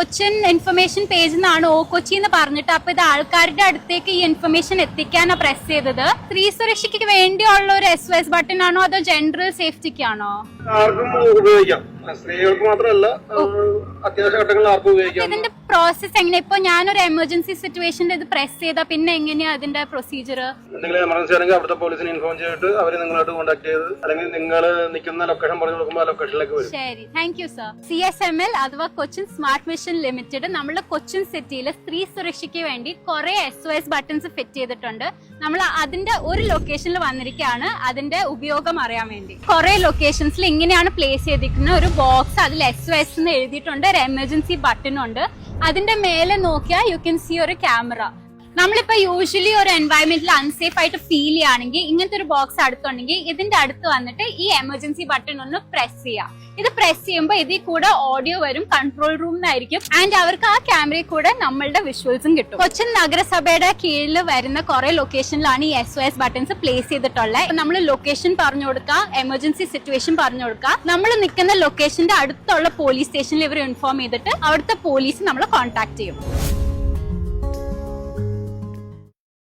Cochin information പേജിൽ നിന്നാണ് ഓ കൊച്ചി എന്ന് പറഞ്ഞിട്ട് അപ്പൊ ഇത് ആൾക്കാരുടെ അടുത്തേക്ക് ഈ ഇൻഫർമേഷൻ എത്തിക്കാനാണ് പ്രസ് ചെയ്തത്. സ്ത്രീ സുരക്ഷയ്ക്ക് വേണ്ടിയുള്ള ഒരു SOS ബട്ടൺ ആണോ അതോ ജനറൽ സേഫ്റ്റിക്കാണോ? ആർക്കും ഉപയോഗിക്കാം, സ്ത്രീകൾക്ക് മാത്രമല്ല, അത്യാവശ്യ ഘട്ടങ്ങളിൽ ആർക്കും ഉപയോഗിക്കാം. ഇതിന്റെ പ്രോസസ് എങ്ങനെ? ഇപ്പൊ ഞാനൊരു എമർജൻസി സിറ്റുവേഷനിൽ ഇത് പ്രസ് ചെയ്താൽ പിന്നെ എങ്ങനെയാ അതിന്റെ പ്രൊസീജിയർ? എന്തെങ്കിലും എമർജൻസി ആണെങ്കിൽ അവിടുത്തെ പോലീസിനെ ഇൻഫോം ചെയ്തിട്ട് അവര് നിങ്ങളായിട്ട് കോൺടാക്ട് ചെയ്ത് അല്ലെങ്കിൽ നിങ്ങൾ നിൽക്കുന്ന ലൊക്കേഷൻ പറഞ്ഞു കൊടുക്കുമ്പോൾ ആ ലൊക്കേഷനിലേക്ക് വരും. ശരി, താങ്ക് യു സർ. CSML അഥവാ കൊച്ചിൻ സ്മാർട്ട് മിഷൻ ലിമിറ്റഡ് നമ്മുടെ കൊച്ചിൻ സിറ്റിയിൽ സ്ത്രീ സുരക്ഷയ്ക്ക് വേണ്ടി കുറെ SOS ബട്ടൺസ് ഫിറ്റ് ചെയ്തിട്ടുണ്ട്. നമ്മൾ അതിന്റെ ഒരു ലൊക്കേഷനിൽ വന്നിരിക്കുകയാണ് അതിന്റെ ഉപയോഗം അറിയാൻ വേണ്ടി. കുറെ ലൊക്കേഷൻസിൽ ഇങ്ങനെയാണ് പ്ലേസ് ചെയ്തിരിക്കുന്ന ഒരു ബോക്സ്, അതിൽ SOS എന്ന് എഴുതിയിട്ടുണ്ട്, ഒരു എമർജൻസി ബട്ടൺ ഉണ്ട്. അതിന്റെ മേലെ നോക്കിയാൽ യു കെൻ സീ ഒരു ക്യാമറ. നമ്മളിപ്പോ യൂഷ്വലി ഒരു എൻവയറമെന്റിൽ അൺസേഫ് ആയിട്ട് ഫീൽ ചെയ്യുകയാണെങ്കിൽ ഇങ്ങനത്തെ ഒരു ബോക്സ് അടുത്തുണ്ടെങ്കിൽ ഇതിന്റെ അടുത്ത് വന്നിട്ട് ഈ എമർജൻസി ബട്ടൺ ഒന്ന് പ്രസ് ചെയ്യാം. ഇത് പ്രസ് ചെയ്യുമ്പോൾ ഇതിൽ കൂടെ ഓഡിയോ വരും, കൺട്രോൾ റൂമിനായിരിക്കും, ആൻഡ് അവർക്ക് ആ ക്യാമറയിൽ കൂടെ നമ്മളുടെ വിഷ്വൽസും കിട്ടും. കൊച്ചിൻ നഗരസഭയുടെ കീഴിൽ വരുന്ന കുറെ ലൊക്കേഷനിലാണ് ഈ SOS ബട്ടൺസ് പ്ലേസ് ചെയ്തിട്ടുള്ളത്. നമ്മൾ ലൊക്കേഷൻ പറഞ്ഞു കൊടുക്കുക, എമർജൻസി സിറ്റുവേഷൻ പറഞ്ഞു കൊടുക്കുക. നമ്മൾ നിൽക്കുന്ന ലൊക്കേഷന്റെ അടുത്തുള്ള പോലീസ് സ്റ്റേഷനിൽ ഇവർ ഇൻഫോം ചെയ്തിട്ട് അവിടുത്തെ പോലീസ് നമ്മളെ കോൺടാക്ട് ചെയ്യും.